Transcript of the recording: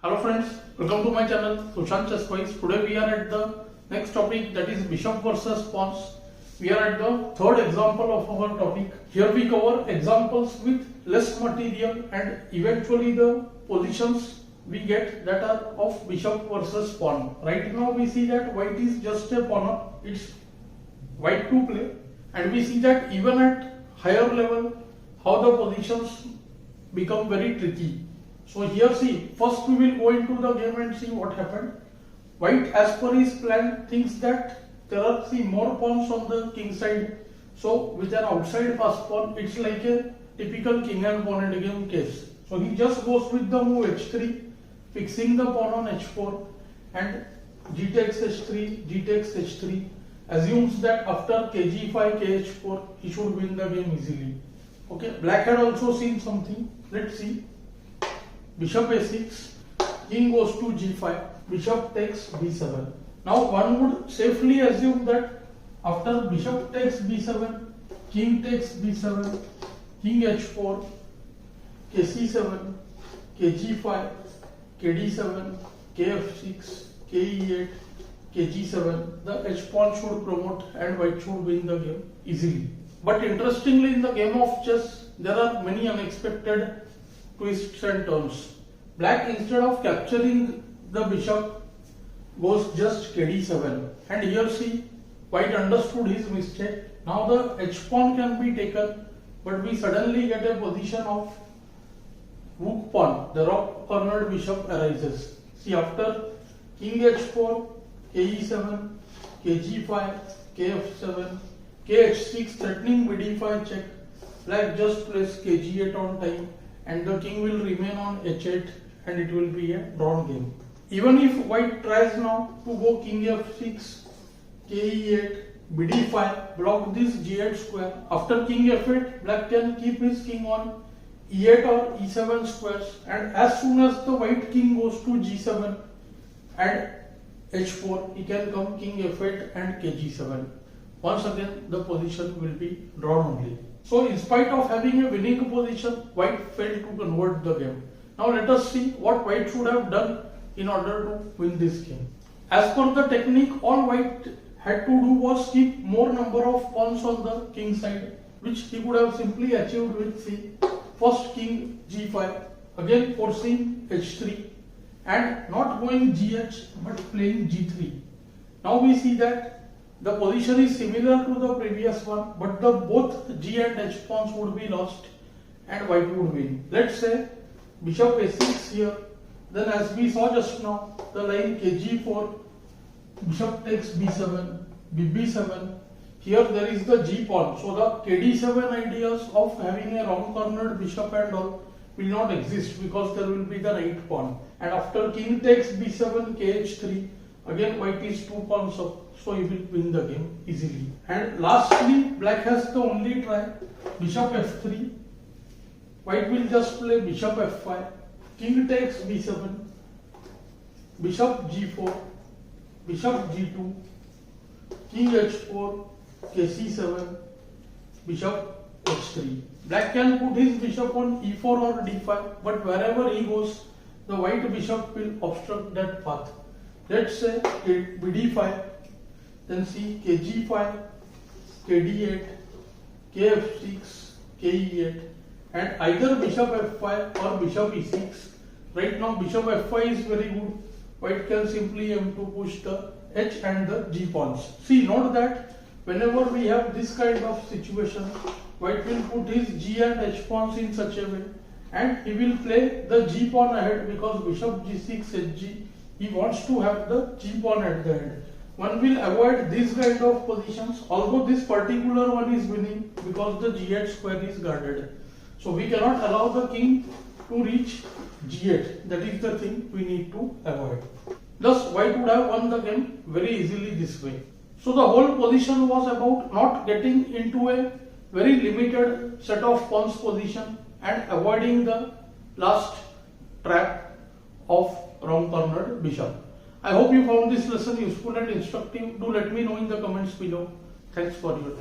Hello friends, welcome to my channel Sushant Chess Quiz. Today we are at the next topic, that is bishop versus pawns. We are at the third example of our topic. Here we cover examples with less material and eventually the positions we get that are of bishop versus pawn. Right now we see that white is just a pawn up, it's white to play, and we see that even at higher level how the positions become very tricky. So here see, first we will go into the game and see what happened. White, as per his plan, thinks that there are more pawns on the king side. So with an outside passed pawn, it's like a typical king and pawn endgame case. So he just goes with the move h3, fixing the pawn on h4, and g takes h3, g takes h3, assumes that after kg5, kh4, he should win the game easily. Okay, black had also seen something. Let's see. Bishop a6, king goes to g5, bishop takes b7. Now one would safely assume that after bishop takes b7, king takes b7, king h4, kc7, kg5, kd7, kf6, ke8, kg7, the h pawn should promote and white should win the game easily. But interestingly, in the game of chess, there are many unexpected twists and turns. Black, instead of capturing the bishop, goes just kd7, and here see, white understood his mistake. Now the h pawn can be taken, but we suddenly get a position of rook pawn. The rock cornered bishop arises. See, after king h4, ke7, kg5, kf7, kh6 threatening bd5 check, black just plays kg8 on time, and the king will remain on h8 and it will be a drawn game. Even if white tries now to go king f6, ke8, bd5, block this g8 square. After king f8, black can keep his king on e8 or e7 squares, and as soon as the white king goes to g7 and h4, he can come king f8 and kg7. Once again the position will be drawn only. So in spite of having a winning position, white failed to convert the game. Now let us see what white should have done in order to win this game. As per the technique, all white had to do was keep more number of pawns on the king side, which he could have simply achieved with see, first king g5, again forcing h3, and not going gh but playing g3. Now we see that the position is similar to the previous one, but the both g and h pawns would be lost and white would win. Let's say bishop a6 here, then as we saw just now, the line kg4, bishop takes b7, bb7, here there is the g pawn, so the kd7 ideas of having a wrong cornered bishop and all will not exist because there will be the right pawn. And after king takes b7, kh3, again white is 2 pawns up, so he will win the game easily. And lastly, black has the only try, bishop f3, white will just play bishop f5, king takes b7, bishop g4, bishop g2, king h4, kc7, bishop h3. Black can put his bishop on e4 or d5, but wherever he goes, the white bishop will obstruct that path. Let's say bd5, then see kg5, kd8, kf6, ke8, and either bishop f5 or bishop e6. Right now bishop f5 is very good. White can simply m2 push the h and the g pawns. See, note that whenever we have this kind of situation, white will put his g and h pawns in such a way, and he will play the g pawn ahead because bishop g6 hg, he wants to have the g pawn at the end. One will avoid this kind of positions, although this particular one is winning because the g8 square is guarded. So we cannot allow the king to reach g8. That is the thing we need to avoid. Thus white would have won the game very easily this way. So the whole position was about not getting into a very limited set of pawns position and avoiding the last trap of wrong cornered bishop. I hope you found this lesson useful and instructive. Do let me know in the comments below. Thanks for your time.